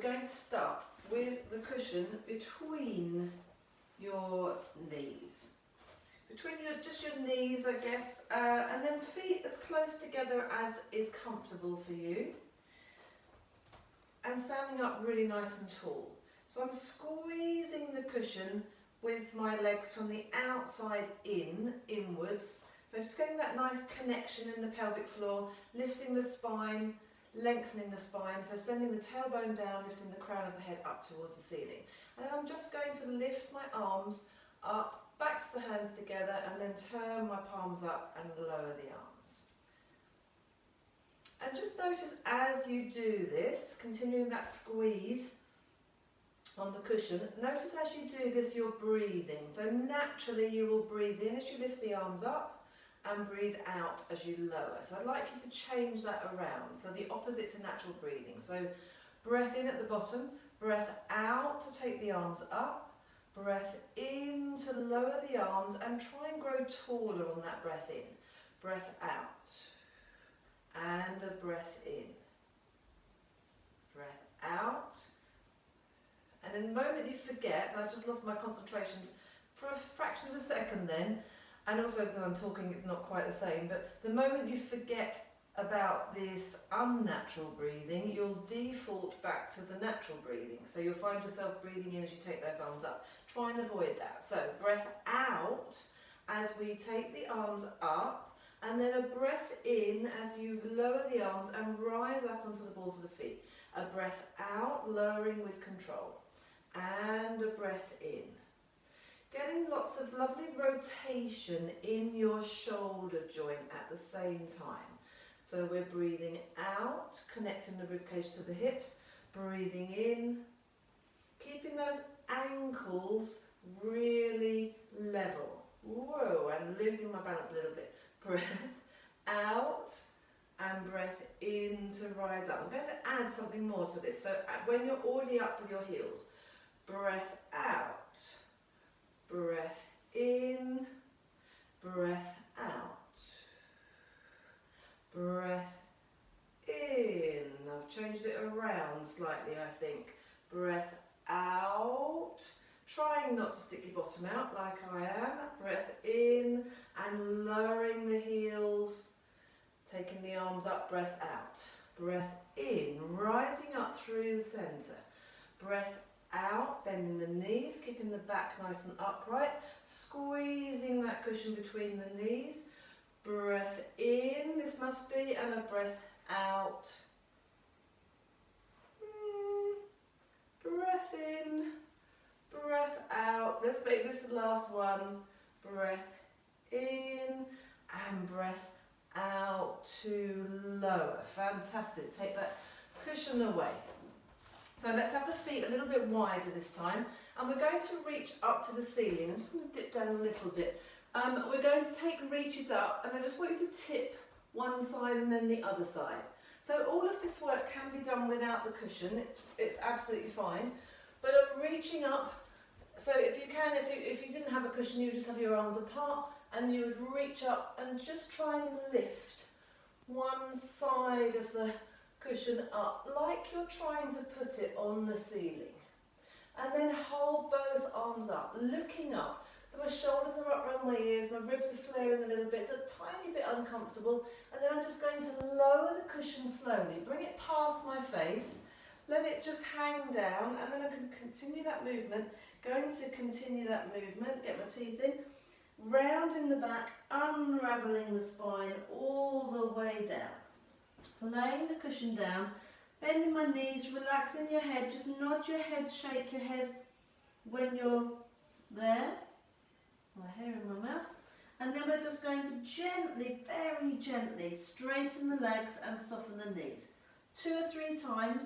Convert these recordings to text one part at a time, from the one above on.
we're going to start with the cushion between your knees. Between just your knees, I guess, and then feet as close together as is comfortable for you. And standing up really nice and tall. So I'm squeezing the cushion with my legs from the outside inwards. So just getting that nice connection in the pelvic floor, lifting the spine, lengthening the spine, so sending the tailbone down, lifting the crown of the head up towards the ceiling. And then I'm just going to lift my arms up, back to the hands together, and then turn my palms up and lower the arms. And just notice as you do this, continuing that squeeze on the cushion, notice as you do this you're breathing. So naturally you will breathe in as you lift the arms up and breathe out as you lower. So I'd like you to change that around, so the opposite to natural breathing. So breath in at the bottom, breath out to take the arms up, breath in to lower the arms and try and grow taller on that breath in. Breath out and a breath in. Breath out. And in the moment you forget, I just lost my concentration for a fraction of a second then, and also because I'm talking it's not quite the same, but the moment you forget about this unnatural breathing, you'll default back to the natural breathing. So you'll find yourself breathing in as you take those arms up. Try and avoid that. So breath out as we take the arms up, and then a breath in as you lower the arms and rise up onto the balls of the feet. A breath out, lowering with control. And a breath in. Getting lots of lovely rotation in your shoulder joint at the same time. So we're breathing out, connecting the ribcage to the hips, breathing in, keeping those ankles really level. Whoa, and losing my balance a little bit. Breath out and breath in to rise up. I'm going to add something more to this. So when you're already up with your heels, breath out, breath in, breath out, breath in. I've changed it around slightly, I think. Breath out, trying not to stick your bottom out like I am. Breath in and lowering the heels, taking the arms up, breath out. Breath in, rising up through the centre. Breath out, bending the knees, keeping the back nice and upright, squeezing that cushion between the knees. Breath in, this must be, and a breath out. Breath in, breath out. Let's make this the last one. Breath in and breath out to lower. Fantastic. Take that cushion away. So let's have the feet a little bit wider this time, and we're going to reach up to the ceiling. I'm just going to dip down a little bit. We're going to take reaches up, and I just want you to tip one side and then the other side. So all of this work can be done without the cushion, it's absolutely fine. But I'm reaching up, so if you can, if you didn't have a cushion, you would just have your arms apart, and you would reach up and just try and lift one side of the cushion up like you're trying to put it on the ceiling, and then hold both arms up, looking up. So my shoulders are up around my ears, my ribs are flaring a little bit, it's a tiny bit uncomfortable, and then I'm just going to lower the cushion slowly, bring it past my face, let it just hang down, and then I can continue that movement, get my teeth in, round in the back, unravelling the spine all the way down. Laying the cushion down, bending my knees, relaxing your head, just nod your head, shake your head when you're there. My hair in my mouth. And then we're just going to gently, very gently, straighten the legs and soften the knees. 2 or 3 times.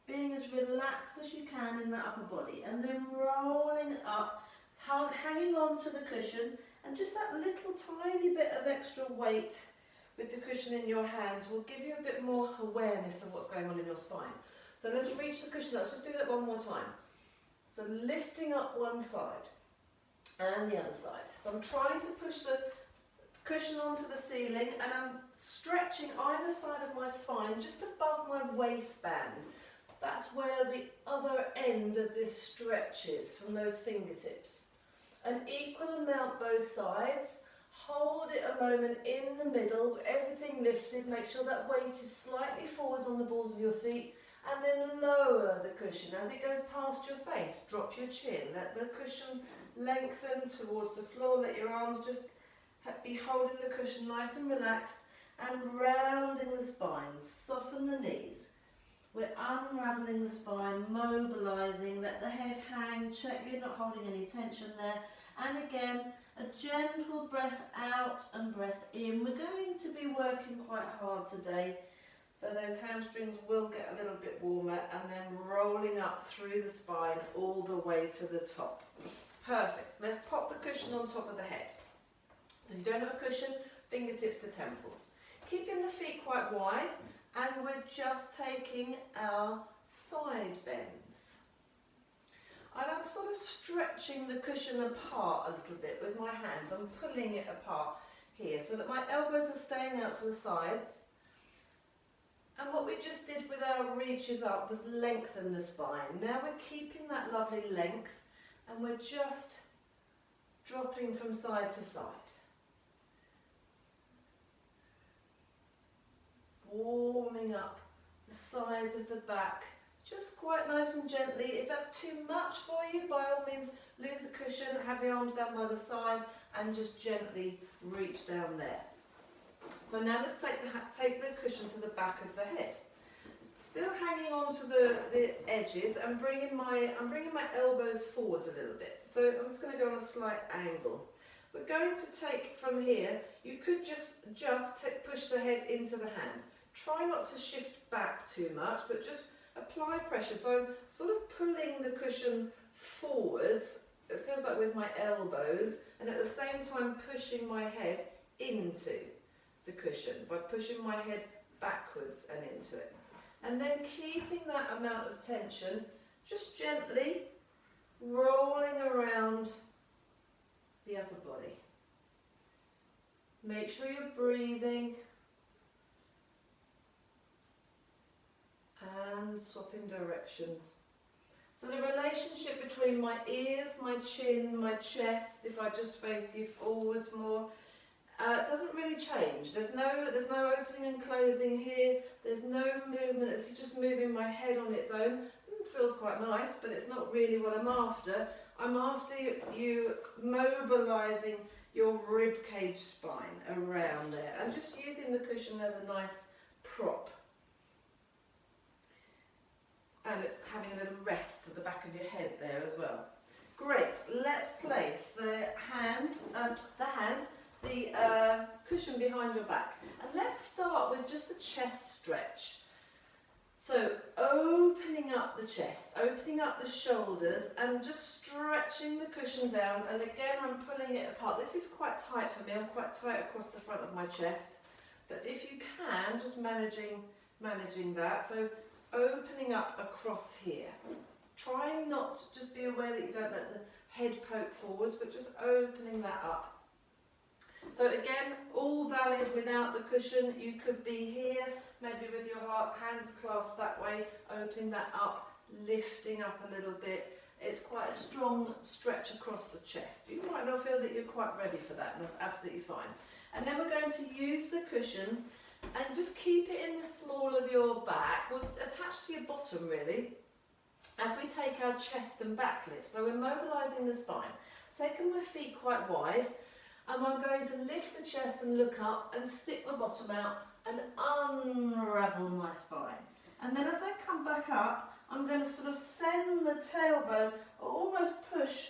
Being as relaxed as you can in the upper body. And then rolling up, hanging on to the cushion, and just that little tiny bit of extra weight with the cushion in your hands will give you a bit more awareness of what's going on in your spine. So let's reach the cushion. Let's just do that one more time. So lifting up one side and the other side. So I'm trying to push the cushion onto the ceiling, and I'm stretching either side of my spine just above my waistband. That's where the other end of this stretches from those fingertips. An equal amount both sides. Hold it a moment in the middle, with everything lifted. Make sure that weight is slightly forwards on the balls of your feet, and then lower the cushion as it goes past your face. Drop your chin. Let the cushion lengthen towards the floor. Let your arms just be holding the cushion nice and relaxed, and rounding the spine. Soften the knees. We're unravelling the spine, mobilising. Let the head hang. Check you're not holding any tension there. And again, a gentle breath out and breath in. We're going to be working quite hard today, so those hamstrings will get a little bit warmer, and then rolling up through the spine all the way to the top. Perfect. Let's pop the cushion on top of the head. So if you don't have a cushion, fingertips to temples. Keeping the feet quite wide, and we're just taking our side bends. And I'm sort of stretching the cushion apart a little bit with my hands. I'm pulling it apart here so that my elbows are staying out to the sides. And what we just did with our reaches up was lengthen the spine. Now we're keeping that lovely length, and we're just dropping from side to side. Warming up the sides of the back, just quite nice and gently. If that's too much for you, by all means lose the cushion, have your arms down by the side, and just gently reach down there. So now let's take the cushion to the back of the head. Still hanging on to the edges, and I'm bringing my elbows forwards a little bit. So I'm just going to go on a slight angle. We're going to take from here, you could just push the head into the hands. Try not to shift back too much, but just apply pressure. So I'm sort of pulling the cushion forwards, it feels like with my elbows, and at the same time pushing my head into the cushion by pushing my head backwards and into it. And then keeping that amount of tension, just gently rolling around the upper body. Make sure you're breathing and swapping directions. So the relationship between my ears, my chin, my chest, if I just face you forwards more, doesn't really change. There's no opening and closing here. There's no movement. It's just moving my head on its own. It feels quite nice, but it's not really what I'm after. I'm after you mobilising your rib cage spine around there, and just using the cushion as a nice prop. And having a little rest at the back of your head there as well. Great. Let's place the cushion behind your back. And let's start with just a chest stretch. So opening up the chest, opening up the shoulders, and just stretching the cushion down. And again, I'm pulling it apart. This is quite tight for me. I'm quite tight across the front of my chest. But if you can, just managing that. So opening up across here. Trying not to just be aware that you don't let the head poke forwards, but just opening that up. So again, all valid without the cushion. You could be here, maybe with your hands clasped that way, opening that up, lifting up a little bit. It's quite a strong stretch across the chest. You might not feel that you're quite ready for that, and that's absolutely fine. And then we're going to use the cushion and just keep it in the small of your back, or attached to your bottom really, as we take our chest and back lift. So we're mobilising the spine. Taking my feet quite wide, and I'm going to lift the chest and look up and stick my bottom out and unravel my spine. And then as I come back up, I'm going to sort of send the tailbone, or almost push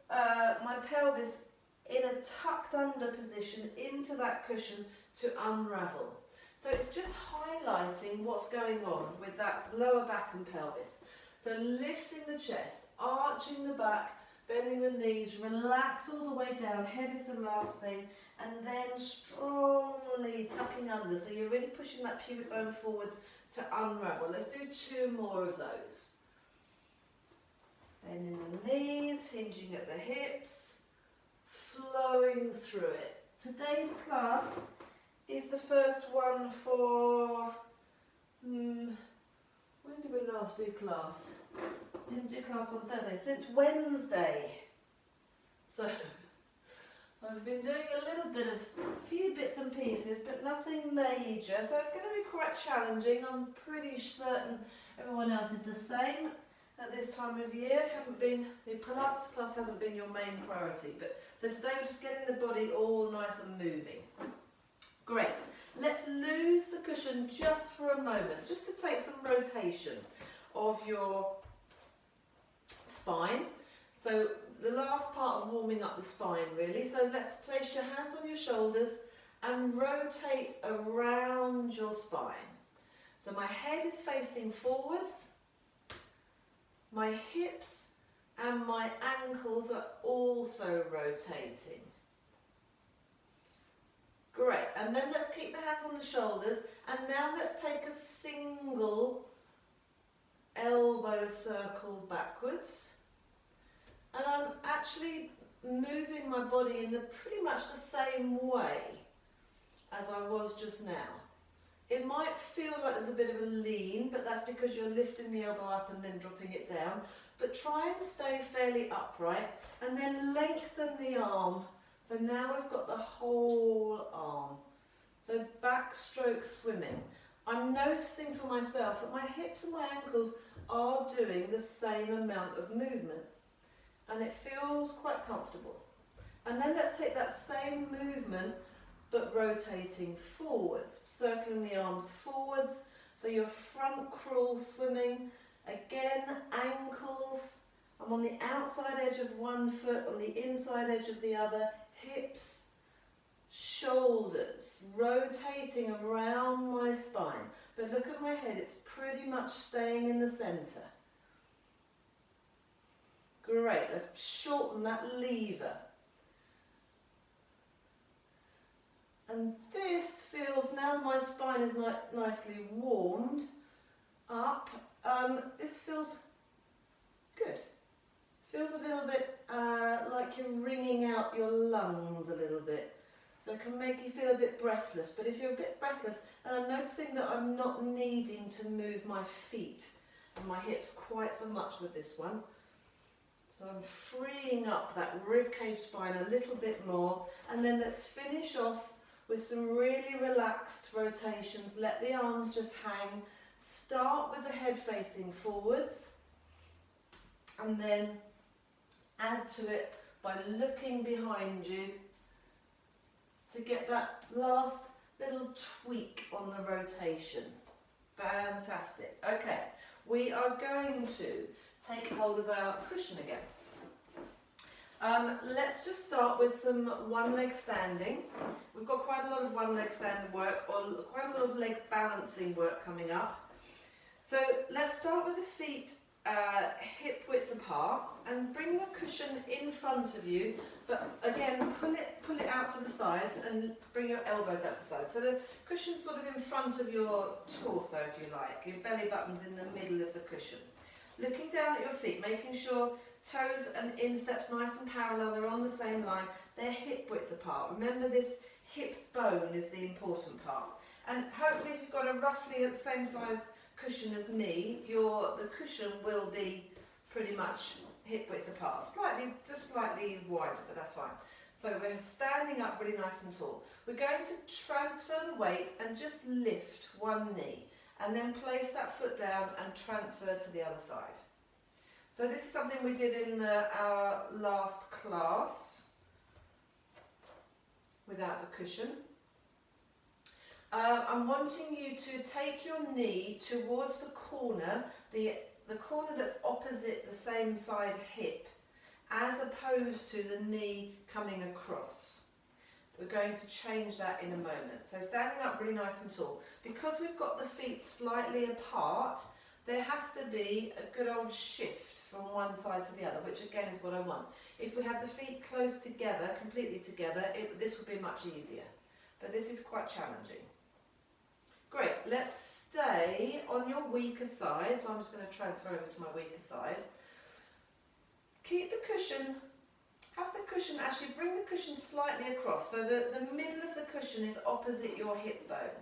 my pelvis in a tucked under position into that cushion to unravel. So it's just highlighting what's going on with that lower back and pelvis. So lifting the chest, arching the back, bending the knees, relax all the way down, head is the last thing, and then strongly tucking under. So you're really pushing that pubic bone forwards to unravel. Let's do 2 more of those. Bending the knees, hinging at the hips, flowing through it. Today's class is the first one for last do class? Didn't do class on Thursday, since Wednesday. So I've been doing a few bits and pieces, but nothing major. So it's going to be quite challenging. I'm pretty certain everyone else is the same at this time of year. The Pilates class hasn't been your main priority, but so today we're just getting the body all nice and moving. Great. Let's lose the cushion just for a moment, just to take some rotation of your spine. So the last part of warming up the spine really. So let's place your hands on your shoulders and rotate around your spine. So my head is facing forwards, my hips and my ankles are also rotating. Great, and then let's keep the hands on the shoulders, and now let's take a single elbow circle backwards. And I'm actually moving my body in pretty much the same way as I was just now. It might feel like there's a bit of a lean, but that's because you're lifting the elbow up and then dropping it down. But try and stay fairly upright, and then lengthen the arm. So now we've got the whole arm. So backstroke swimming. I'm noticing for myself that my hips and my ankles are doing the same amount of movement. And it feels quite comfortable. And then let's take that same movement, but rotating forwards, circling the arms forwards. So your front crawl swimming. Again, ankles. I'm on the outside edge of one foot, on the inside edge of the other. Hips, shoulders, rotating around my spine. But look at my head, it's pretty much staying in the centre. Great, let's shorten that lever. And this feels, now my spine is nicely warmed up, this feels good. Feels a little bit like you're wringing out your lungs a little bit. So it can make you feel a bit breathless. But if you're a bit breathless, and I'm noticing that I'm not needing to move my feet and my hips quite so much with this one. So I'm freeing up that ribcage spine a little bit more. And then let's finish off with some really relaxed rotations. Let the arms just hang. Start with the head facing forwards. And then add to it by looking behind you to get that last little tweak on the rotation. Fantastic. Okay, we are going to take hold of our cushion again. Let's just start with some one leg standing. We've got quite a lot of one leg stand work, or quite a lot of leg balancing work coming up. So let's start with the feet hip width apart, and bring the cushion in front of you, but again pull it out to the sides and bring your elbows out to the sides. So the cushion's sort of in front of your torso, if you like. Your belly button's in the middle of the cushion. Looking down at your feet, making sure toes and insteps nice and parallel, they're on the same line, they're hip width apart. Remember, this hip bone is the important part. And hopefully if you've got a roughly the same size cushion as me, the cushion will be pretty much hip width apart, just slightly wider, but that's fine. So we're standing up really nice and tall. We're going to transfer the weight and just lift one knee, and then place that foot down and transfer to the other side. So this is something we did in our last class without the cushion. I'm wanting you to take your knee towards the corner, the corner that's opposite the same side hip, as opposed to the knee coming across. We're going to change that in a moment. So standing up really nice and tall. Because we've got the feet slightly apart, there has to be a good old shift from one side to the other, which again is what I want. If we had the feet close together, completely together, this would be much easier. But this is quite challenging. Great, let's stay on your weaker side. So I'm just going to transfer over to my weaker side. Keep the cushion, actually bring the cushion slightly across. So the middle of the cushion is opposite your hip bone.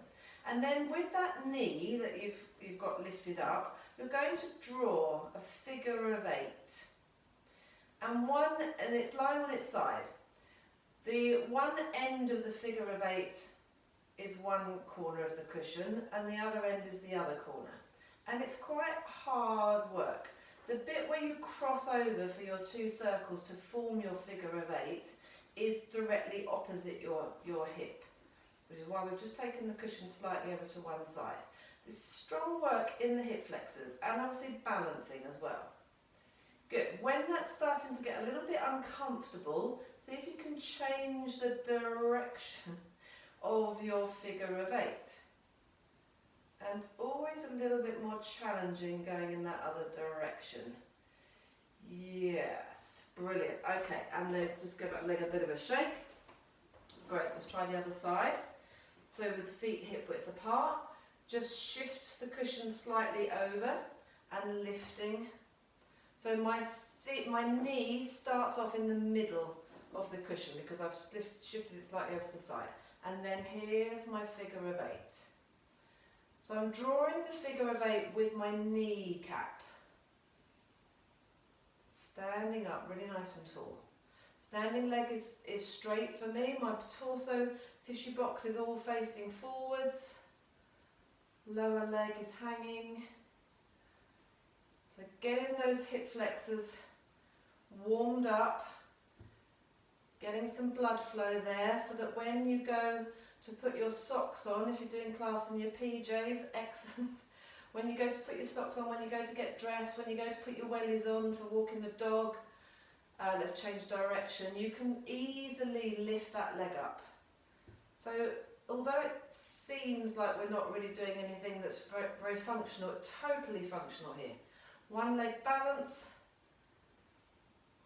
And then with that knee that you've got lifted up, you're going to draw a figure of 8. And it's lying on its side. The one end of the figure of 8 is one corner of the cushion and the other end is the other corner. And it's quite hard work. The bit where you cross over for your 2 circles to form your figure of 8 is directly opposite your hip, which is why we've just taken the cushion slightly over to one side. This is strong work in the hip flexors and obviously balancing as well. Good. When that's starting to get a little bit uncomfortable, see if you can change the direction of your figure of 8. And always a little bit more challenging going in that other direction. Yes, brilliant. Okay, and then just give that leg a bit of a shake. Great, let's try the other side. So with the feet hip width apart, just shift the cushion slightly over and lifting. So my knee starts off in the middle of the cushion because I've shifted it slightly over to the side. And then here's my figure of 8. So I'm drawing the figure of 8 with my knee cap. Standing up, really nice and tall. Standing leg is straight for me. My torso tissue box is all facing forwards. Lower leg is hanging. So getting those hip flexors warmed up, getting some blood flow there so that when you go to put your socks on, if you're doing class in your PJs, excellent. When you go to put your socks on, when you go to get dressed, when you go to put your wellies on for walking the dog, let's change direction, you can easily lift that leg up. So although it seems like we're not really doing anything that's very, very functional, totally functional here. One leg balance.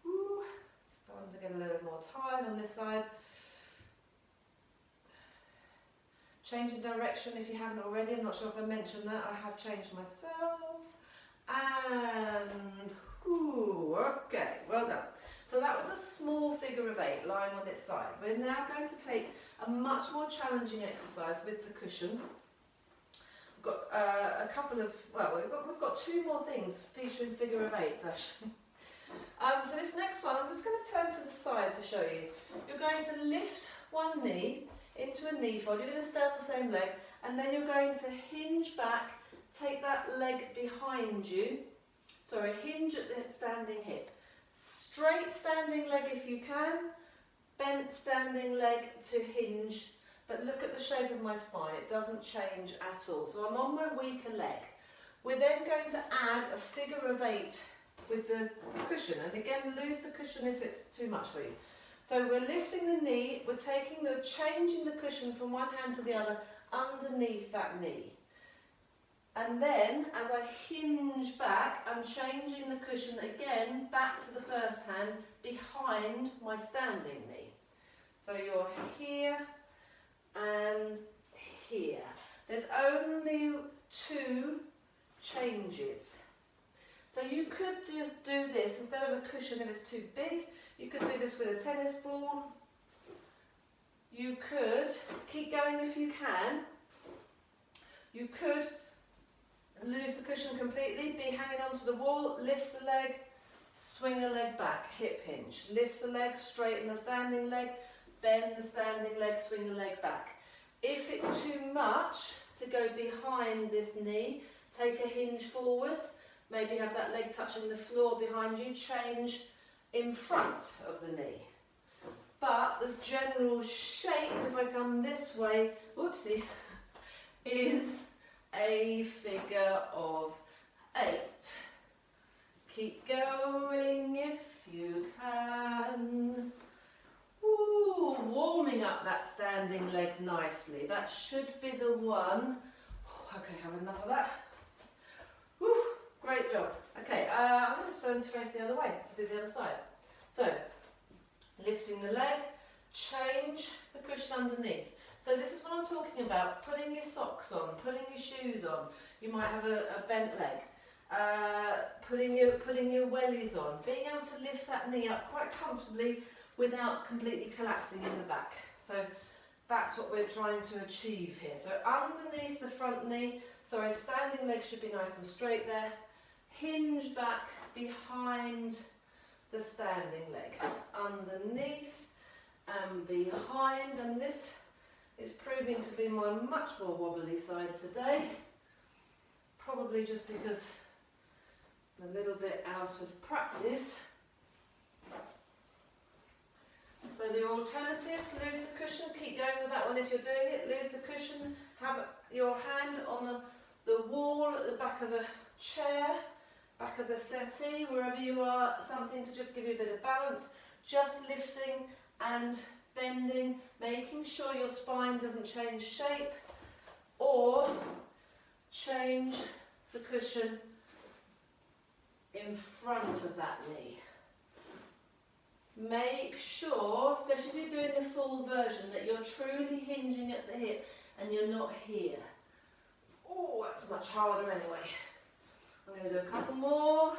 Woo. Starting to get a little more tired on this side. Changing direction if you haven't already. I'm not sure if I mentioned that. I have changed myself. And whoo, okay, well done. So that was a small figure of 8 lying on its side. We're now going to take a much more challenging exercise with the cushion. We've got a couple of, well, we've got 2 more things featuring figure of 8s actually. So this next one, I'm just going to turn to the side to show you. You're going to lift one knee into a knee fold. You're going to stay on the same leg, and then you're going to hinge back, take that leg behind you. Sorry, hinge at the standing hip. Straight standing leg if you can, bent standing leg to hinge, but look at the shape of my spine, it doesn't change at all. So I'm on my weaker leg. We're then going to add a figure of 8 with the cushion, and again lose the cushion if it's too much for you. So we're lifting the knee, we're changing the cushion from one hand to the other underneath that knee. And then as I hinge back, I'm changing the cushion again back to the first hand behind my standing knee. So you're here and here. There's only 2 changes. So you could do this instead of a cushion if it's too big. You could do this with a tennis ball. You could keep going if you can. You could lose the cushion completely, be hanging onto the wall, lift the leg, swing the leg back, hip hinge. Lift the leg, straighten the standing leg, bend the standing leg, swing the leg back. If it's too much to go behind this knee, take a hinge forwards, maybe have that leg touching the floor behind you, change in front of the knee. But the general shape, if I come this way, whoopsie, is a figure of 8. Keep going if you can. Ooh, warming up that standing leg nicely. That should be the one. Okay, have enough of that. Whew, great job. Okay, I'm going to turn to face the other way to do the other side. So, lifting the leg, change the cushion underneath. So this is what I'm talking about, putting your socks on, putting your shoes on. You might have a bent leg. Putting your wellies on, being able to lift that knee up quite comfortably without completely collapsing in the back. So That's what we're trying to achieve here. So underneath the front knee, sorry, standing leg should be nice and straight there. Hinge back behind the standing leg. Underneath and behind, and this is proving to be my much more wobbly side today. Probably just because I'm a little bit out of practice. So the alternatives, lose the cushion, keep going with that one if you're doing it, lose the cushion, have your hand on the wall at the back of the chair, back of the settee, wherever you are, something to just give you a bit of balance, just lifting and bending, making sure your spine doesn't change shape or change the cushion in front of that knee. Make sure, especially if you're doing the full version, that you're truly hinging at the hip and you're not here. Oh, that's much harder anyway. I'm going to do a couple more.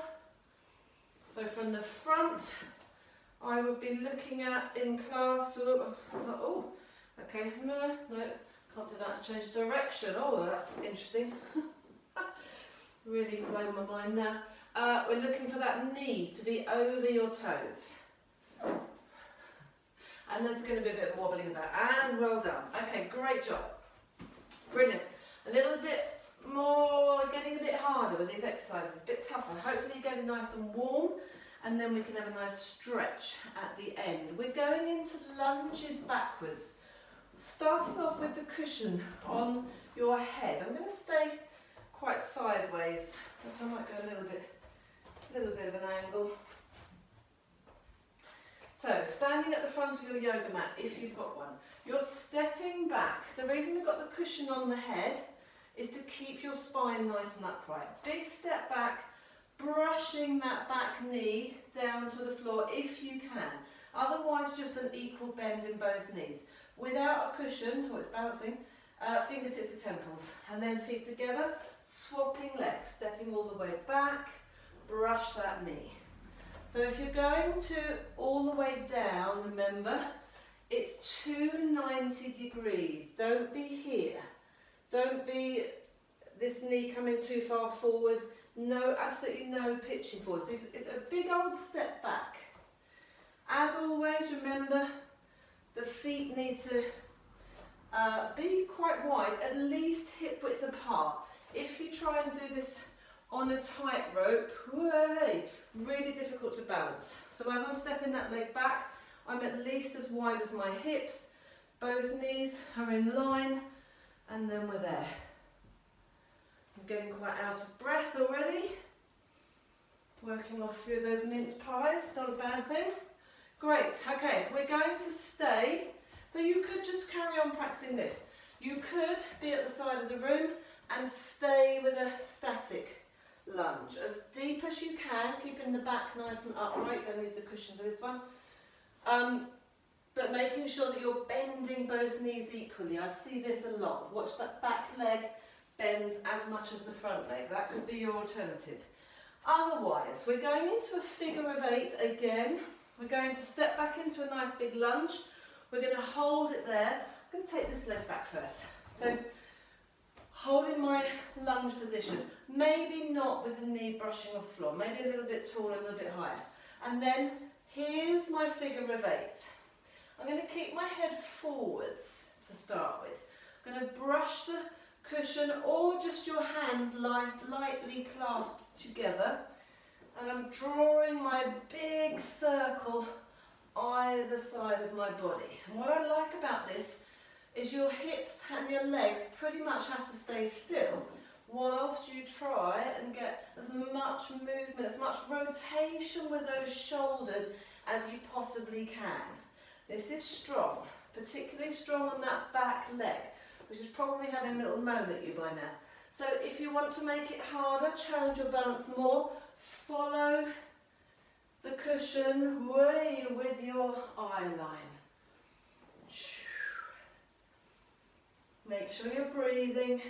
So from the front, I would be looking at in class, oh, okay, no, can't do that, change direction. Oh, that's interesting. Really blowing my mind now. We're looking for that knee to be over your toes. And there's going to be a bit of wobbling about. And well done. Okay, great job. Brilliant. A little bit more, getting a bit harder with these exercises, a bit tougher. Hopefully you're getting nice and warm, and then we can have a nice stretch at the end. We're going into lunges backwards, starting off with the cushion on your head. I'm going to stay quite sideways, but I might go a little bit of an angle. So, standing at the front of your yoga mat, if you've got one, you're stepping back. The reason we've got the cushion on the head is to keep your spine nice and upright. Big step back, brushing that back knee down to the floor if you can. Otherwise, just an equal bend in both knees. Without a cushion, it's balancing, fingertips to temples, and then feet together, swapping legs, stepping all the way back, brush that knee. So if you're going to all the way down, remember, it's 290 degrees. Don't be here. Don't be this knee coming too far forwards. No, absolutely no pitching forwards. It's a big old step back. As always, remember, the feet need to be quite wide, at least hip width apart. If you try and do this on a tightrope, really difficult to balance. So as I'm stepping that leg back, I'm at least as wide as my hips. Both knees are in line, and then we're there. I'm getting quite out of breath already. Working off a few of those mince pies, not a bad thing. Great, okay, we're going to stay. So you could just carry on practicing this. You could be at the side of the room and stay with a static lunge. As deep as you can, keeping the back nice and upright. Don't need the cushion for this one. But making sure that you're bending both knees equally. I see this a lot. Watch that back leg bends as much as the front leg. That could be your alternative. Otherwise, we're going into a figure of 8 again. We're going to step back into a nice big lunge. We're going to hold it there. I'm going to take this leg back first. So, holding my lunge position. Maybe not with the knee brushing off the floor. Maybe a little bit taller, a little bit higher. And then, here's my figure of 8. I'm going to keep my head forwards to start with. I'm going to brush the cushion or just your hands lightly clasped together. And I'm drawing my big circle either side of my body. And what I like about this is your hips and your legs pretty much have to stay still whilst you try and get as much movement, as much rotation with those shoulders as you possibly can. This is strong, particularly strong on that back leg, which is probably having a little moan at you by now. So if you want to make it harder, challenge your balance more, follow the cushion way with your eye line. Make sure you're breathing.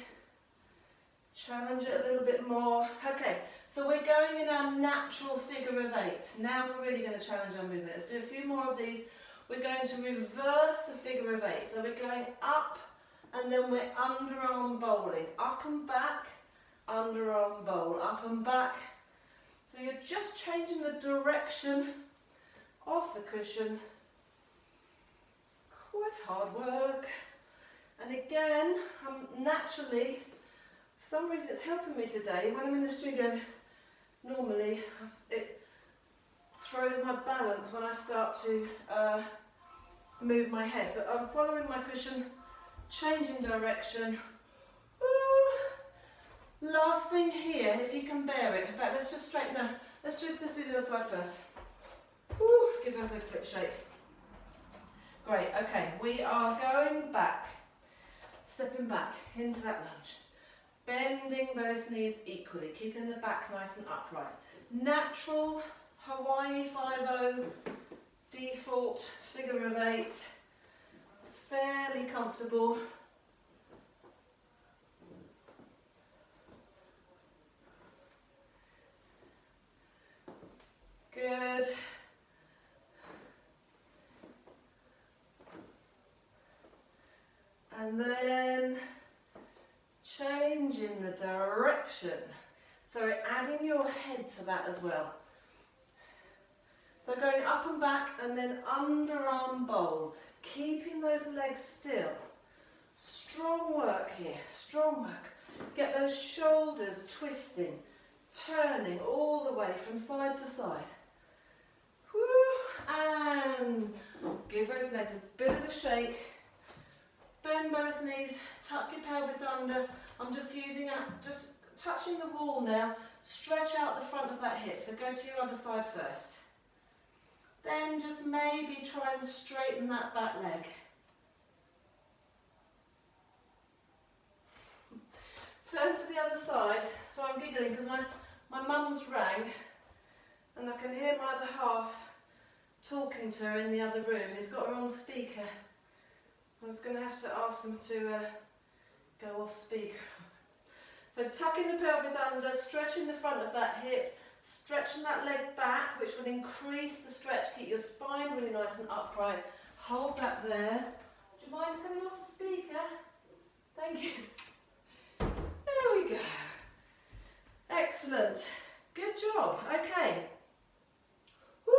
Challenge it a little bit more. Okay, so we're going in our natural figure of 8. Now we're really going to challenge our movement. Let's do a few more of these. we're going to reverse the figure of 8. So we're going up and then we're underarm bowling. Up and back, underarm bowl, up and back. So you're just changing the direction of the cushion. Quite hard work. And again, naturally, for some reason it's helping me today. When I'm in the studio, normally it throws my balance when I start to move my head. But I'm following my cushion, changing direction. Ooh. Last thing here, if you can bear it. In fact, let's just straighten that. Let's just do the other side first. Ooh. Give us a flip shake. Great, okay, we are going back. Stepping back into that lunge, bending both knees equally, keeping the back nice and upright. Natural Hawaii 5-0, default figure of 8, fairly comfortable. Good. And then changing the direction. So adding your head to that as well. So going up and back and then underarm bowl. Keeping those legs still. Strong work here, strong work. Get those shoulders twisting, turning all the way from side to side. Woo, and give those legs a bit of a shake. Bend both knees, tuck your pelvis under. I'm just just touching the wall now. Stretch out the front of that hip. So go to your other side first. Then just maybe try and straighten that back leg. Turn to the other side. So I'm giggling because my mum's rang and I can hear my other half talking to her in the other room. He's got her on speaker. I was going to have to ask them to go off speaker. So tucking the pelvis under, stretching the front of that hip, stretching that leg back, which will increase the stretch, keep your spine really nice and upright. Hold that there. Do you mind coming off the speaker? Thank you. There we go. Excellent. Good job. Okay. Woo.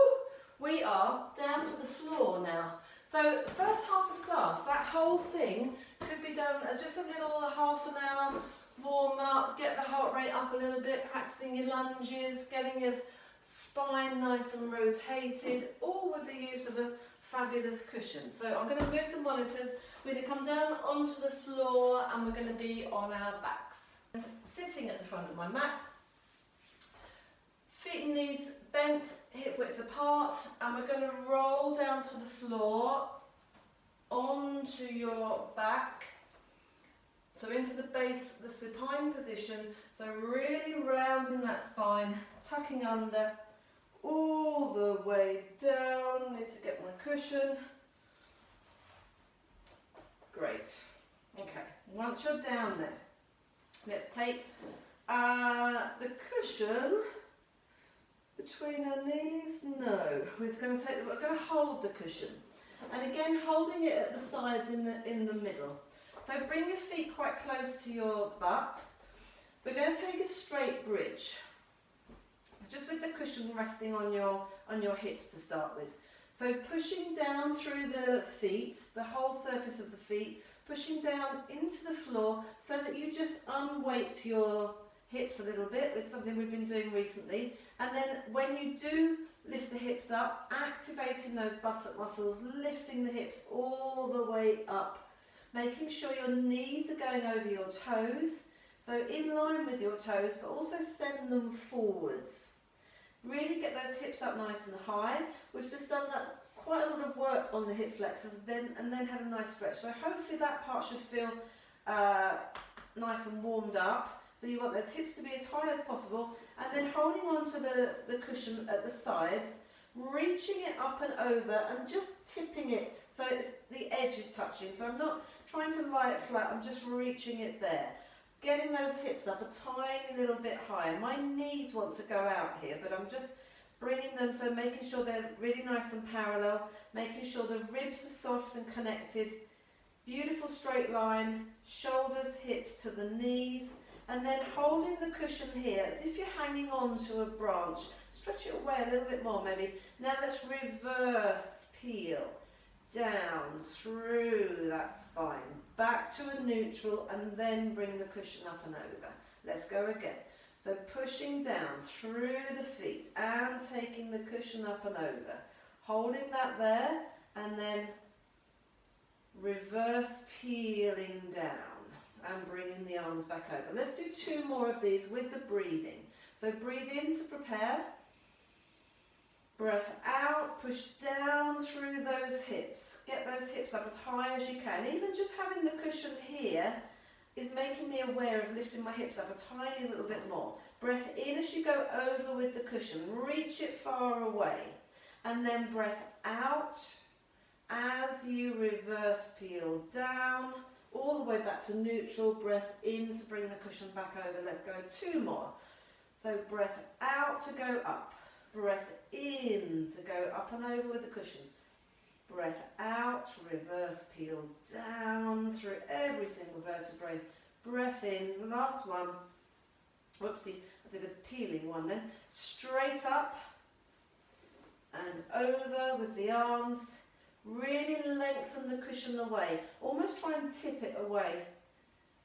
We are down to the floor now. So first half of class, that whole thing could be done as just a little half an hour warm up, get the heart rate up a little bit, practicing your lunges, getting your spine nice and rotated, all with the use of a fabulous cushion. So I'm going to move the monitors, we're going to come down onto the floor and we're going to be on our backs. And sitting at the front of my mat, feet and knees bent, hip width apart, and we're going to roll down to the floor, onto your back, so into the base, the supine position, so really rounding that spine, tucking under, all the way down. Need to get my cushion. Great. Okay, once you're down there, let's take the cushion between our knees. No, we're going to hold the cushion, and again holding it at the sides in the middle. So bring your feet quite close to your butt. We're going to take a straight bridge, just with the cushion resting on your hips to start with. So pushing down through the feet, the whole surface of the feet, pushing down into the floor so that you just unweight your hips a little bit with something we've been doing recently. And then when you do lift the hips up, activating those buttock muscles, lifting the hips all the way up. Making sure your knees are going over your toes, so in line with your toes, but also send them forwards. Really get those hips up nice and high. We've just done that quite a lot of work on the hip flexors and then had a nice stretch. So hopefully that part should feel nice and warmed up. So you want those hips to be as high as possible, and then holding on to the cushion at the sides, reaching it up and over and just tipping it so it's, the edge is touching. So I'm not trying to lie it flat, I'm just reaching it there. Getting those hips up a tiny little bit higher. My knees want to go out here, but I'm just bringing them, so making sure they're really nice and parallel, making sure the ribs are soft and connected. Beautiful straight line, shoulders, hips to the knees, and then holding the cushion here as if you're hanging on to a branch. Stretch it away a little bit more maybe. Now let's reverse peel down through that spine, back to a neutral, and then bring the cushion up and over. Let's go again. So pushing down through the feet and taking the cushion up and over. Holding that there, and then reverse peeling down and bringing the arms back over. Let's do 2 more of these with the breathing. So breathe in to prepare. Breath out, push down through those hips. Get those hips up as high as you can. Even just having the cushion here is making me aware of lifting my hips up a tiny little bit more. Breath in as you go over with the cushion. Reach it far away. And then breath out as you reverse peel down, all the way back to neutral. Breath in to bring the cushion back over. Let's go 2 more. So breath out to go up. Breath in to go up and over with the cushion. Breath out, reverse peel down through every single vertebrae. Breath in, last one. Whoopsie, I did a peeling one then. Straight up and over with the arms. Really lengthen the cushion away. Almost try and tip it away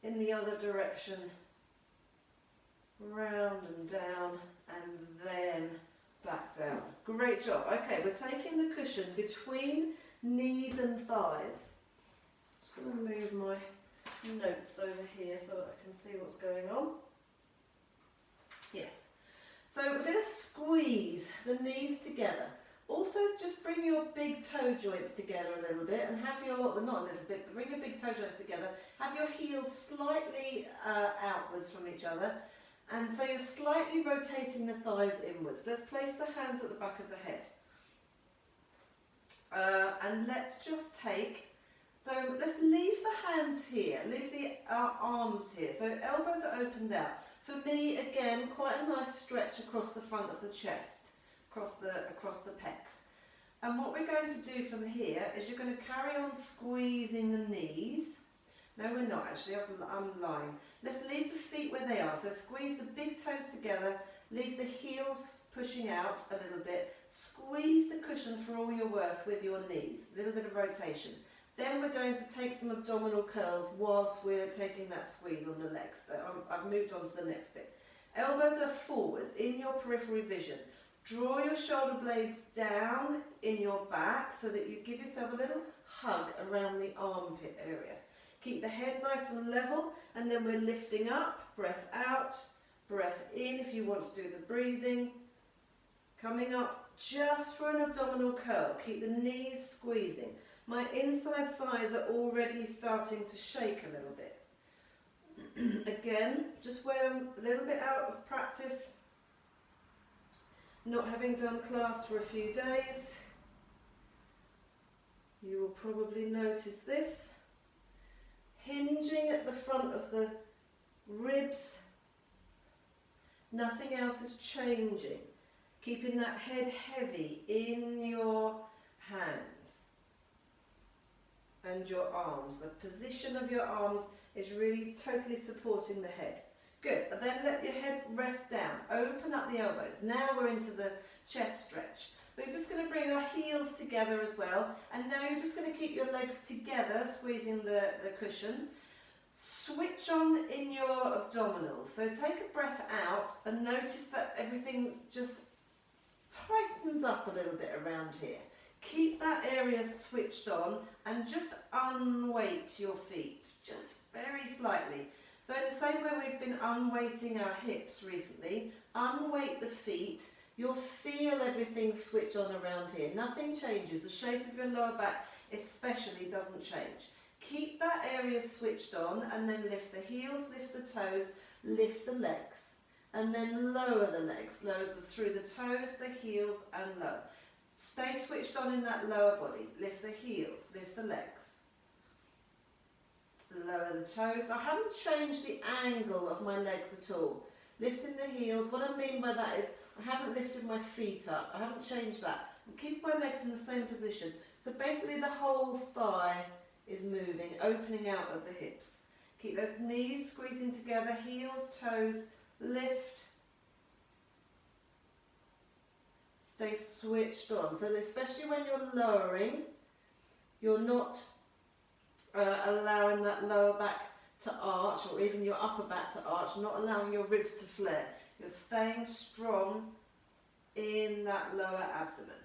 in the other direction. Round and down, and then back down. Great job. Okay, we're taking the cushion between knees and thighs. Just going to move my notes over here so that I can see what's going on. Yes. So we're going to squeeze the knees together. Also, just bring your big toe joints together a little bit and have your, well, not a little bit, but bring your big toe joints together. Have your heels slightly outwards from each other. And so you're slightly rotating the thighs inwards. Let's place the hands at the back of the head. And let's just take, so let's leave the hands here, leave the arms here. So elbows are opened out. For me, again, quite a nice stretch across the front of the chest, across the pecs. And what we're going to do from here is you're going to carry on squeezing the knees. No, we're not actually, I'm lying. Let's leave the feet where they are. So squeeze the big toes together, leave the heels pushing out a little bit. Squeeze the cushion for all you're worth with your knees, a little bit of rotation. Then we're going to take some abdominal curls whilst we're taking that squeeze on the legs. I've moved on to the next bit. Elbows are forwards in your periphery vision. Draw your shoulder blades down in your back so that you give yourself a little hug around the armpit area. Keep the head nice and level, and then we're lifting up, breath out, breath in if you want to do the breathing. Coming up just for an abdominal curl. Keep the knees squeezing. My inside thighs are already starting to shake a little bit. Again, just where I'm a little bit out of practice, not having done class for a few days, you will probably notice this. Hinging at the front of the ribs, nothing else is changing. Keeping that head heavy in your hands and your arms. The position of your arms is really totally supporting the head. Good, and then let your head rest down. Open up the elbows. Now we're into the chest stretch. We're just going to bring our heels together as well, and now you're just going to keep your legs together, squeezing the cushion. Switch on in your abdominals. So take a breath out and notice that everything just tightens up a little bit around here. Keep that area switched on and just unweight your feet, just very slightly. So in the same way we've been unweighting our hips recently, unweight the feet. You'll feel everything switch on around here. Nothing changes. The shape of your lower back especially doesn't change. Keep that area switched on and then lift the heels, lift the toes, lift the legs. And then lower the legs, through the toes, the heels and lower. Stay switched on in that lower body. Lift the heels, lift the legs. Lower the toes. I haven't changed the angle of my legs at all. Lifting the heels. What I mean by that is I haven't lifted my feet up. I haven't changed that. I'm keeping my legs in the same position. So basically the whole thigh is moving, opening out at the hips. Keep those knees squeezing together, heels, toes, lift. Stay switched on. So especially when you're lowering, you're not allowing that lower back to arch, or even your upper back to arch, not allowing your ribs to flare. You're staying strong in that lower abdomen.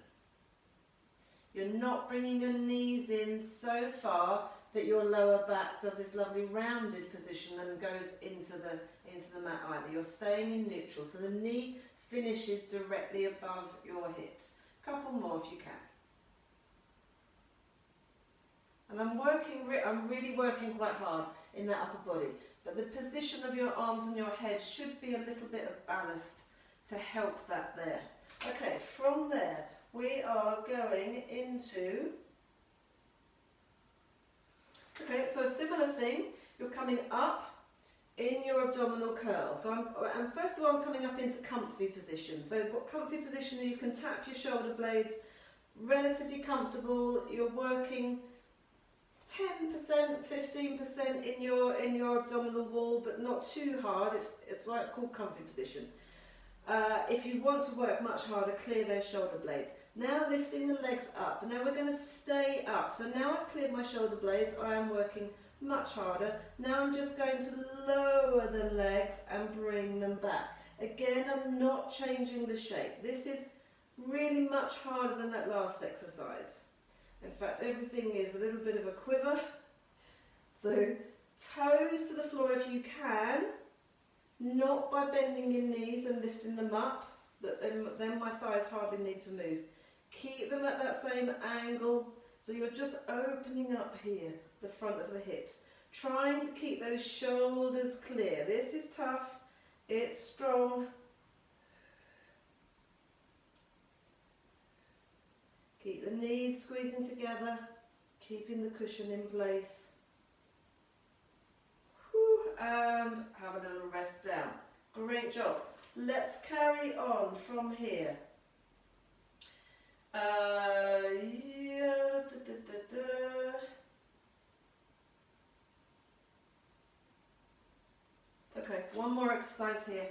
You're not bringing your knees in so far that your lower back does this lovely rounded position and goes into the mat either. You're staying in neutral, so the knee finishes directly above your hips. Couple more if you can. And I'm really working quite hard in that upper body, but the position of your arms and your head should be a little bit of ballast to help that there. Okay, from there we are going into, okay, so a similar thing. You're coming up in your abdominal curl. So and first of all I'm coming up into comfy position. So what comfy position, you can tap your shoulder blades, relatively comfortable. You're working 10%, 15% in your abdominal wall, but not too hard. It's why it's called comfy position. If you want to work much harder, clear those shoulder blades. Now lifting the legs up. Now we're going to stay up. So now I've cleared my shoulder blades, I am working much harder. Now I'm just going to lower the legs and bring them back. Again, I'm not changing the shape. This is really much harder than that last exercise. In fact, everything is a little bit of a quiver. So toes to the floor if you can, not by bending your knees and lifting them up, then my thighs hardly need to move. Keep them at that same angle, so you're just opening up here, the front of the hips. Trying to keep those shoulders clear. This is tough, it's strong. Keep the knees squeezing together, keeping the cushion in place. Whew, and have a little rest down. Great job. Let's carry on from here. Okay, one more exercise here.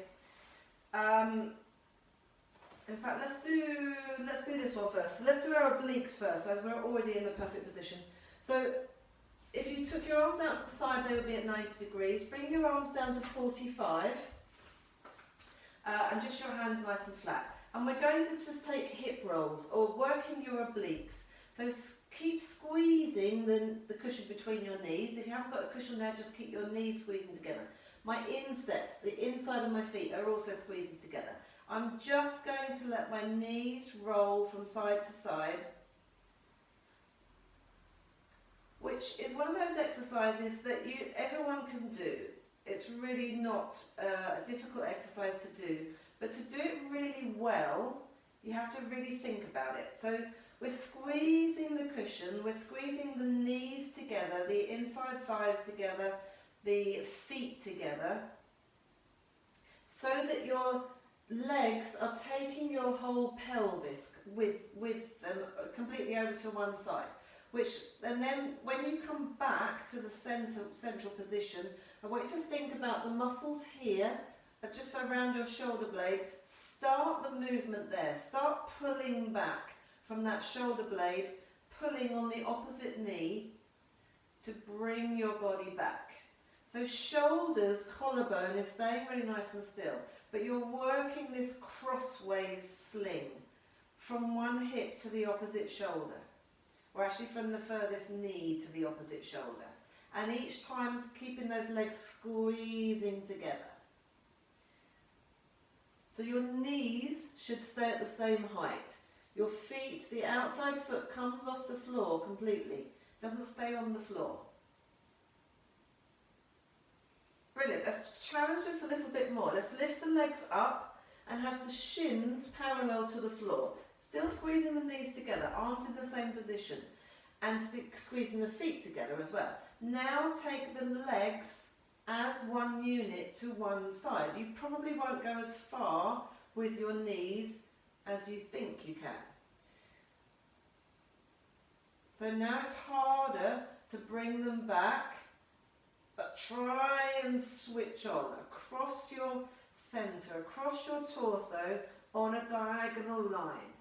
In fact, let's do this one first. So let's do our obliques first, as we're already in the perfect position. So if you took your arms out to the side, they would be at 90 degrees. Bring your arms down to 45, and just your hands nice and flat. And we're going to just take hip rolls, or working your obliques. So keep squeezing the cushion between your knees. If you haven't got a cushion there, just keep your knees squeezing together. My insteps, the inside of my feet, are also squeezing together. I'm just going to let my knees roll from side to side, which is one of those exercises that everyone can do. It's really not a difficult exercise to do, but to do it really well, you have to really think about it. So we're squeezing the cushion, we're squeezing the knees together, the inside thighs together, the feet together, so that your legs are taking your whole pelvis with them completely over to one side. And then when you come back to the central position, I want you to think about the muscles here, just around your shoulder blade. Start the movement there. Start pulling back from that shoulder blade, pulling on the opposite knee to bring your body back. So shoulders, collarbone is staying really nice and still, but you're working this crossways sling from one hip to the opposite shoulder, or actually from the furthest knee to the opposite shoulder. And each time keeping those legs squeezing together. So your knees should stay at the same height. Your feet, the outside foot comes off the floor completely, doesn't stay on the floor. Brilliant. Let's challenge this a little bit more. Let's lift the legs up and have the shins parallel to the floor. Still squeezing the knees together, arms in the same position, and squeezing the feet together as well. Now take the legs as one unit to one side. You probably won't go as far with your knees as you think you can. So now it's harder to bring them back, but try and switch on across your centre, across your torso on a diagonal line.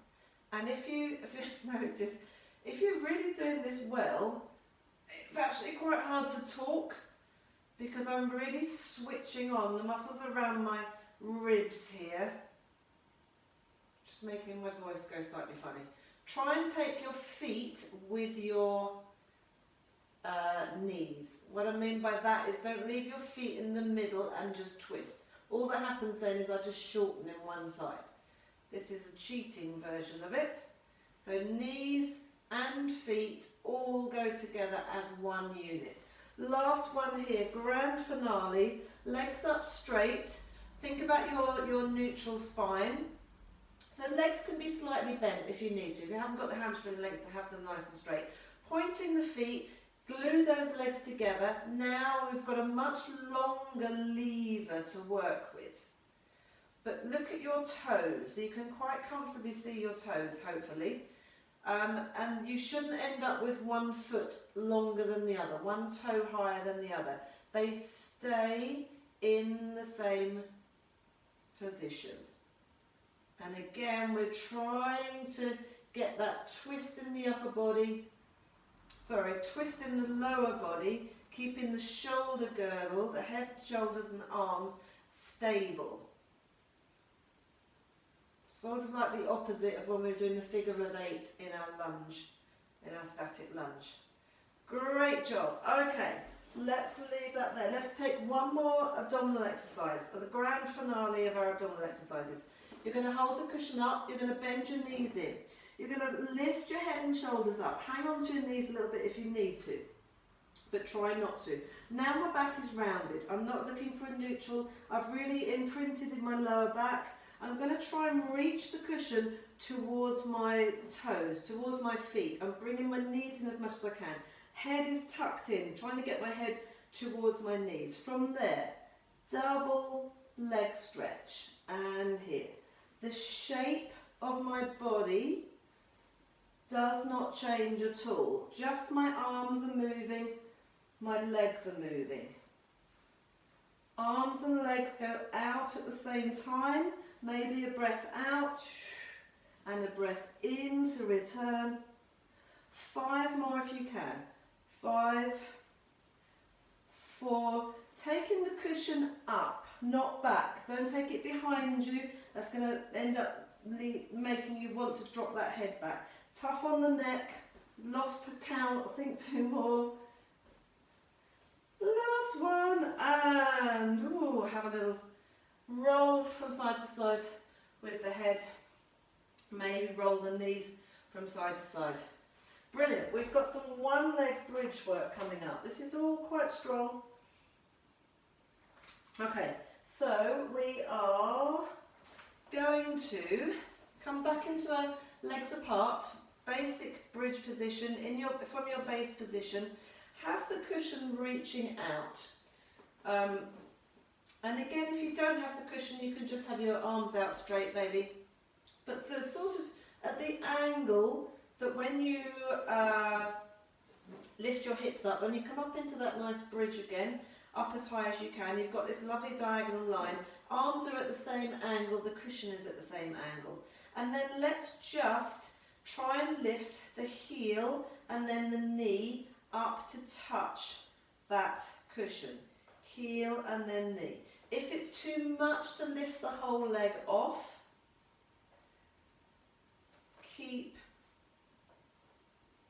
And if you notice, if you're really doing this well, it's actually quite hard to talk because I'm really switching on the muscles around my ribs here. Just making my voice go slightly funny. Try and take your feet with your knees. What I mean by that is don't leave your feet in the middle and just twist. All that happens then is I just shorten in one side. This is a cheating version of it. So knees and feet all go together as one unit. Last one here, grand finale, legs up straight. Think about your neutral spine. So legs can be slightly bent if you need to. If you haven't got the hamstring legs, to have them nice and straight. Pointing the feet, glue those legs together. Now we've got a much longer lever to work with. But look at your toes, so you can quite comfortably see your toes, hopefully. And you shouldn't end up with one foot longer than the other, one toe higher than the other. They stay in the same position. And again, we're trying to get that twist in the upper body, twist in the lower body, keeping the shoulder girdle, the head, shoulders and arms stable. Sort of like the opposite of when we were doing the figure of 8 in our lunge, in our static lunge. Great job. Okay, let's leave that there. Let's take one more abdominal exercise, so the grand finale of our abdominal exercises. You're going to hold the cushion up, you're going to bend your knees in. You're going to lift your head and shoulders up. Hang on to your knees a little bit if you need to, but try not to. Now my back is rounded. I'm not looking for a neutral. I've really imprinted in my lower back. I'm going to try and reach the cushion towards my toes, towards my feet. I'm bringing my knees in as much as I can. Head is tucked in, trying to get my head towards my knees. From there, double leg stretch, and here. The shape of my body does not change at all. Just my arms are moving, my legs are moving. Arms and legs go out at the same time. Maybe a breath out and a breath in to return. 5 more if you can. 5, 4. Taking the cushion up, not back. Don't take it behind you. That's going to end up making you want to drop that head back. Tough on the neck. Lost count. I think 2 more. Last one. And have a little roll from side to side with the head. Maybe roll the knees from side to side. Brilliant. We've got some one leg bridge work coming up. This is all quite strong. Okay, so we are going to come back into our legs apart, basic bridge position from your base position. Have the cushion reaching out. And again, if you don't have the cushion, you can just have your arms out straight maybe. But so sort of at the angle that when you lift your hips up, when you come up into that nice bridge again, up as high as you can, you've got this lovely diagonal line. Arms are at the same angle, the cushion is at the same angle. And then let's just try and lift the heel and then the knee up to touch that cushion. Heel and then knee. If it's too much to lift the whole leg off, keep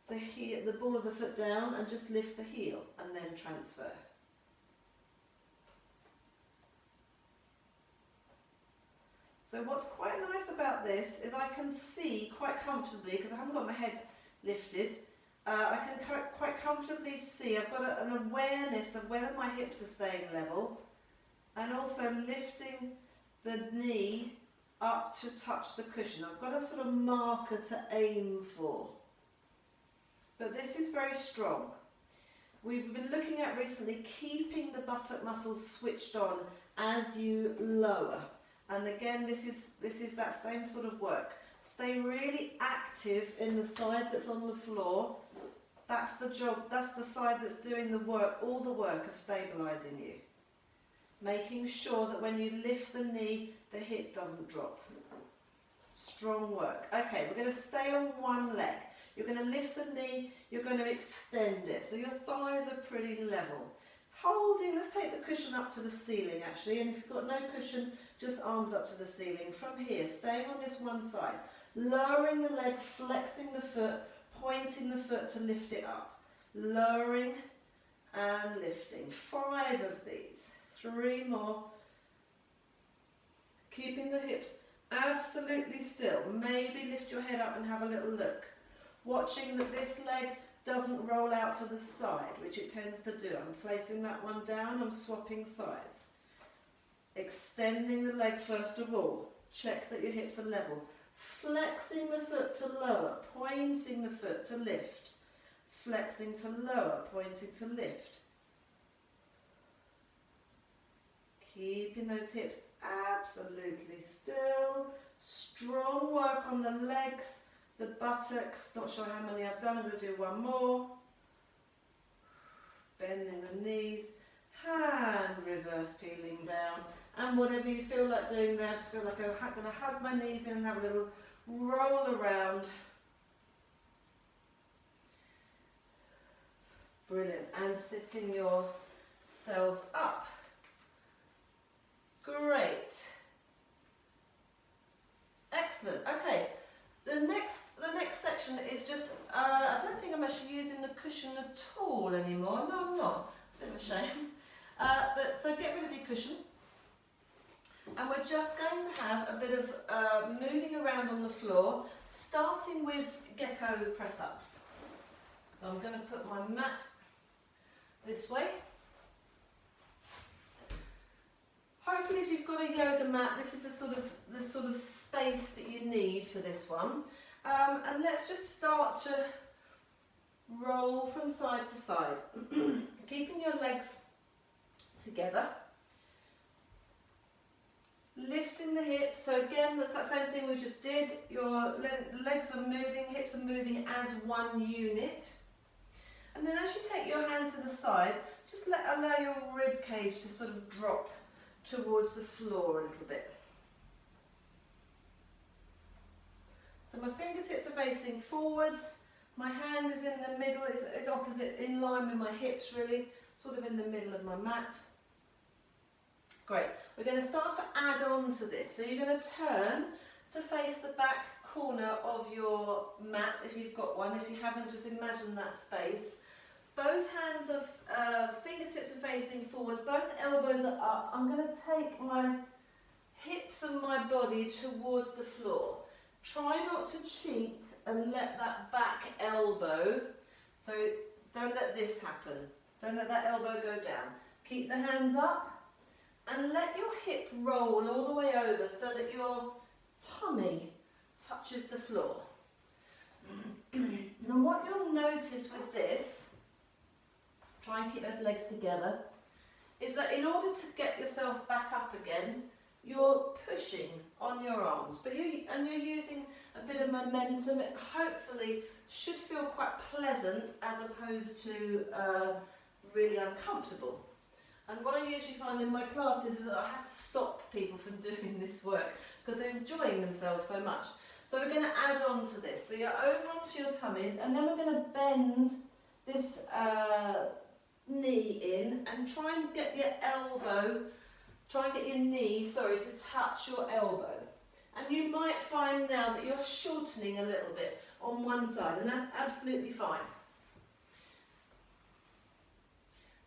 the ball of the foot down and just lift the heel and then transfer. So what's quite nice about this is I can see quite comfortably, because I haven't got my head lifted, I can quite comfortably see, I've got an awareness of whether my hips are staying level, and also lifting the knee up to touch the cushion. I've got a sort of marker to aim for. But this is very strong. We've been looking at recently keeping the buttock muscles switched on as you lower. And again, this is that same sort of work. Stay really active in the side that's on the floor. That's the job, that's the side that's doing the work, all the work of stabilising you. Making sure that when you lift the knee, the hip doesn't drop. Strong work. Okay, we're going to stay on one leg. You're going to lift the knee, you're going to extend it. So your thighs are pretty level. Holding, let's take the cushion up to the ceiling actually, and if you've got no cushion, just arms up to the ceiling. From here, staying on this one side, lowering the leg, flexing the foot, pointing the foot to lift it up. Lowering and lifting. 5 of these. 3 more. Keeping the hips absolutely still. Maybe lift your head up and have a little look. Watching that this leg doesn't roll out to the side, which it tends to do. I'm placing that one down, I'm swapping sides. Extending the leg first of all. Check that your hips are level. Flexing the foot to lower, pointing the foot to lift. Flexing to lower, pointing to lift. Keeping those hips absolutely still. Strong work on the legs, the buttocks. Not sure how many I've done, I'm going to do one more. Bending the knees, hand reverse peeling down. And whatever you feel like doing there, just feel like I'm going to hug my knees in and have a little roll around. Brilliant. And sitting yourselves up. Great. Excellent. Okay. The next section is just, I don't think I'm actually using the cushion at all anymore. No, I'm not. It's a bit of a shame. But so get rid of your cushion. And we're just going to have a bit of moving around on the floor, starting with Gecko Press-Ups. So I'm going to put my mat this way. Hopefully if you've got a yoga mat, this is the sort of space that you need for this one. And let's just start to roll from side to side, keeping your legs together. Lifting the hips, so again that's that same thing we just did. Your legs are moving, hips are moving as one unit. And then as you take your hand to the side, just allow your rib cage to sort of drop towards the floor a little bit. So my fingertips are facing forwards, my hand is in the middle, it's opposite, in line with my hips really, sort of in the middle of my mat. Great. We're going to start to add on to this. So you're going to turn to face the back corner of your mat if you've got one. If you haven't, just imagine that space. Both hands of fingertips are facing forwards, both elbows are up. I'm going to take my hips and my body towards the floor. Try not to cheat and let that back elbow, so don't let this happen. Don't let that elbow go down. Keep the hands up. And let your hip roll all the way over so that your tummy touches the floor. And what you'll notice with this, try and keep those legs together, is that in order to get yourself back up again, you're pushing on your arms, but you're using a bit of momentum. It hopefully should feel quite pleasant as opposed to really uncomfortable. And what I usually find in my classes is that I have to stop people from doing this work because they're enjoying themselves so much. So we're going to add on to this. So you're over onto your tummies, and then we're going to bend this knee in and try and get your knee, to touch your elbow. And you might find now that you're shortening a little bit on one side, and that's absolutely fine.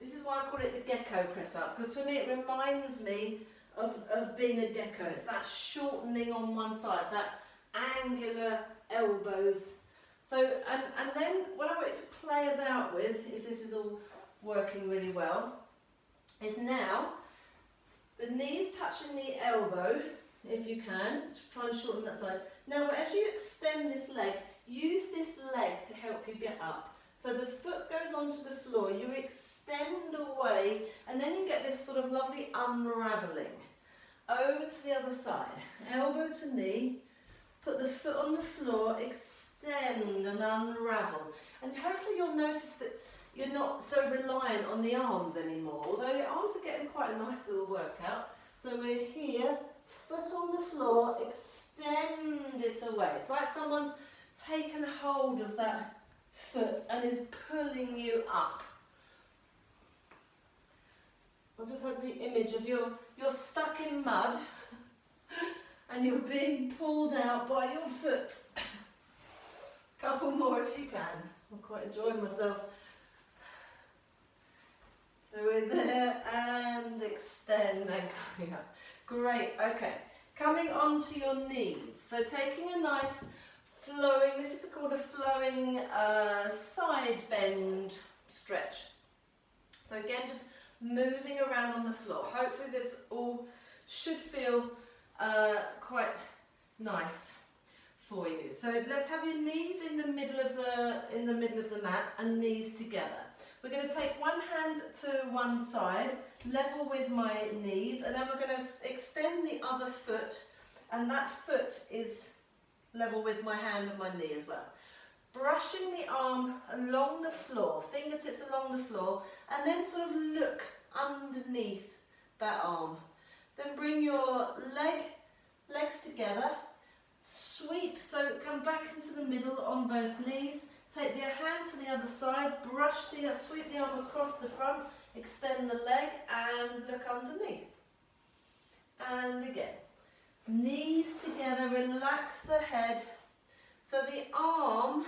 This is why I call it the Gecko Press-Up, because for me it reminds me of being a gecko. It's that shortening on one side, that angular elbows. So, and then what I want you to play about with, if this is all working really well, is now the knees touching the elbow, if you can. Just try and shorten that side. Now, as you extend this leg, use this leg to help you get up. So the foot goes onto the floor, you extend away, and then you get this sort of lovely unravelling. over to the other side, elbow to knee, put the foot on the floor, extend and unravel. And hopefully you'll notice that you're not so reliant on the arms anymore, although your arms are getting quite a nice little workout. So we're here, foot on the floor, extend it away. It's like someone's taken hold of that foot and is pulling you up. I just had the image of you're stuck in mud and you're being pulled out by your foot. Couple more if you can. I'm quite enjoying myself. So we're there and extend and coming up. Great, okay. Coming onto your knees. So taking a nice flowing, this is called a flowing side bend stretch. So again, just moving around on the floor. Hopefully this all should feel quite nice for you. So let's have your knees in the middle of the mat and knees together. We're going to take one hand to one side, level with my knees, and then we're going to extend the other foot, and that foot is level with my hand and my knee as well. Brushing the arm along the floor, fingertips along the floor, and then sort of look underneath that arm. Then bring your legs together, sweep, so come back into the middle on both knees, take the hand to the other side, sweep the arm across the front, extend the leg and look underneath. And again, knees together, relax the head, so the arm,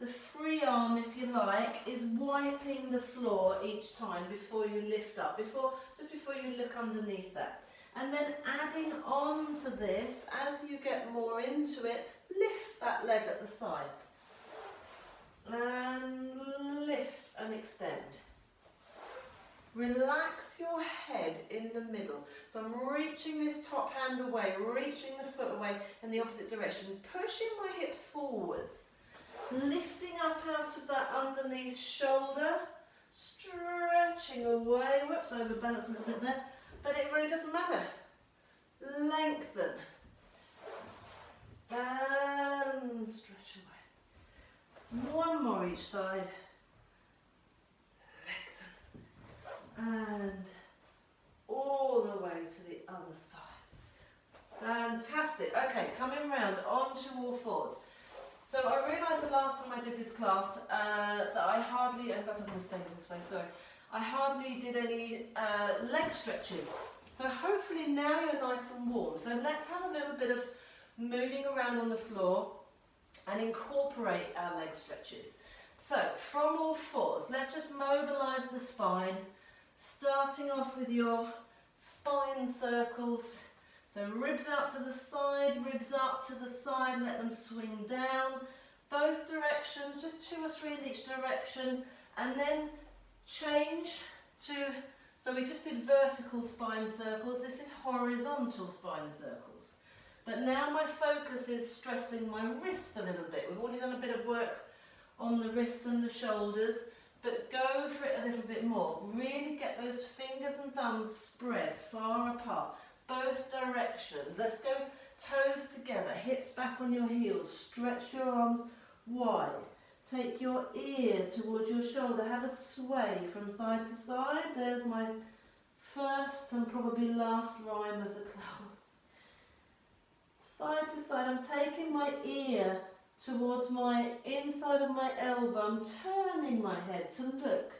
the free arm if you like, is wiping the floor each time before you lift up, just before you look underneath that. And then adding on to this, as you get more into it, lift that leg at the side. And lift and extend. Relax your head in the middle. So I'm reaching this top hand away, reaching the foot away in the opposite direction, pushing my hips forwards, lifting up out of that underneath shoulder, stretching away. Whoops, I overbalanced a little bit there, but it really doesn't matter. Lengthen and stretch away. One more each side. And all the way to the other side. Fantastic. Okay, coming round onto all fours. So I realised the last time I did this class that I hardly, in fact I'm going to stay this way, sorry. I hardly did any leg stretches. So hopefully now you're nice and warm. So let's have a little bit of moving around on the floor and incorporate our leg stretches. So from all fours, let's just mobilise the spine. Starting off with your spine circles, so ribs out to the side, ribs up to the side, let them swing down, both directions, just 2 or 3 in each direction, and then change to, so we just did vertical spine circles, this is horizontal spine circles. But now my focus is stressing my wrists a little bit. We've already done a bit of work on the wrists and the shoulders, but go for it a little bit more. Really get those fingers and thumbs spread far apart, both directions. Let's go toes together, hips back on your heels, stretch your arms wide. Take your ear towards your shoulder, have a sway from side to side. There's my first and probably last rhyme of the class. Side to side, I'm taking my ear towards my inside of my elbow, I'm turning my head to look,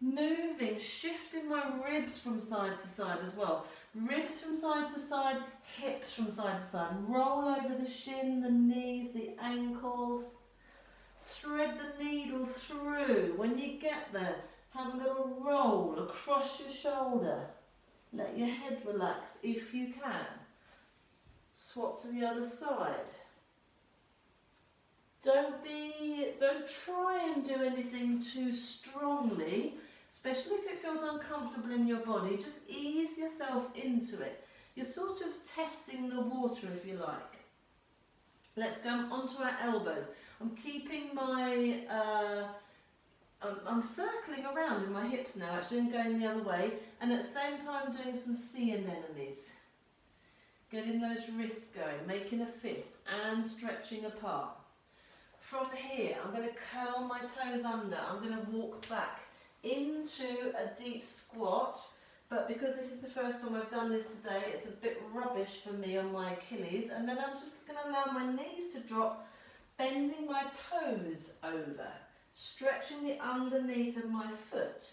moving, shifting my ribs from side to side as well. Ribs from side to side, hips from side to side. Roll over the shin, the knees, the ankles. Thread the needle through. When you get there, have a little roll across your shoulder. Let your head relax if you can. Swap to the other side. Don't try and do anything too strongly, especially if it feels uncomfortable in your body. Just ease yourself into it. You're sort of testing the water, if you like. Let's go onto our elbows. I'm keeping my I'm circling around in my hips now, actually, and going the other way, and at the same time doing some sea anemones. Getting those wrists going, making a fist and stretching apart. From here, I'm going to curl my toes under. I'm going to walk back into a deep squat, but because this is the first time I've done this today, it's a bit rubbish for me on my Achilles, and then I'm just going to allow my knees to drop, bending my toes over, stretching the underneath of my foot.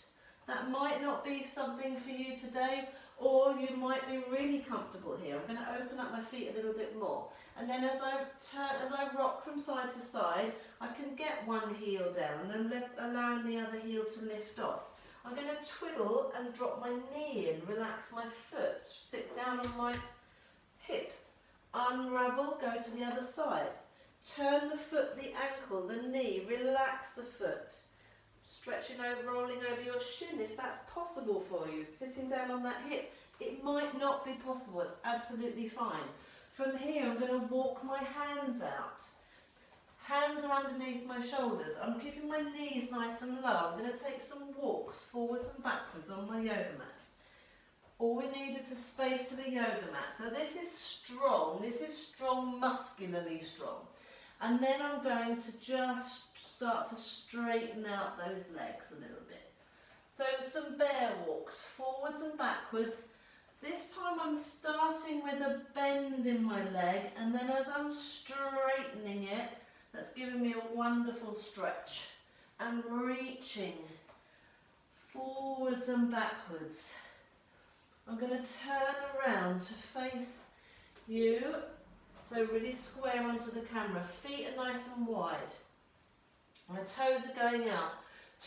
That might not be something for you today, or you might be really comfortable here. I'm going to open up my feet a little bit more, and then as I rock from side to side, I can get one heel down and then allowing the other heel to lift off. I'm going to twiddle and drop my knee in, relax my foot, sit down on my hip, unravel, go to the other side, turn the foot, the ankle, the knee, relax the foot. Stretching over, rolling over your shin if that's possible for you. Sitting down on that hip, it might not be possible, it's absolutely fine. From here I'm going to walk my hands out. Hands are underneath my shoulders. I'm keeping my knees nice and low. I'm going to take some walks forwards and backwards on my yoga mat. All we need is the space of a yoga mat. So this is strong, muscularly strong. And then I'm going to just start to straighten out those legs a little bit. So some bear walks, forwards and backwards. This time I'm starting with a bend in my leg, and then as I'm straightening it, that's giving me a wonderful stretch. And reaching forwards and backwards. I'm going to turn around to face you, so really square onto the camera. Feet are nice and wide. My toes are going out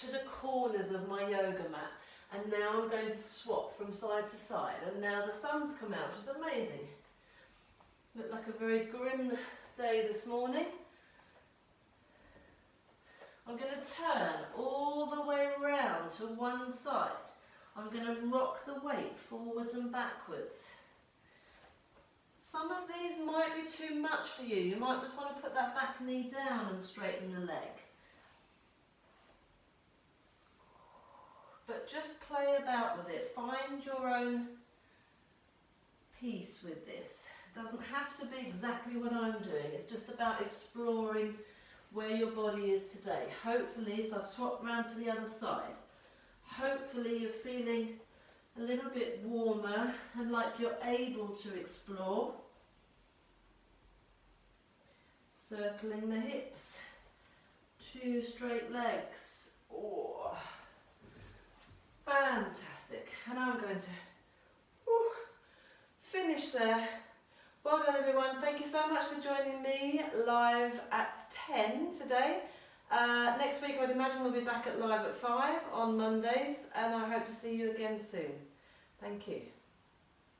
to the corners of my yoga mat, and now I'm going to swap from side to side, and now the sun's come out, which is amazing. Looked like a very grim day this morning. I'm going to turn all the way around to one side. I'm going to rock the weight forwards and backwards. Some of these might be too much for you. You might just want to put that back knee down and straighten the leg. But just play about with it. Find your own peace with this. It doesn't have to be exactly what I'm doing. It's just about exploring where your body is today. Hopefully, so I've swapped round to the other side. Hopefully you're feeling a little bit warmer and like you're able to explore. Circling the hips. 2 straight legs. Oh, fantastic. And I'm going to finish there. Well done everyone. Thank you so much for joining me live at 10 today. Next week I would imagine we'll be back at live at 5 on Mondays, and I hope to see you again soon. Thank you.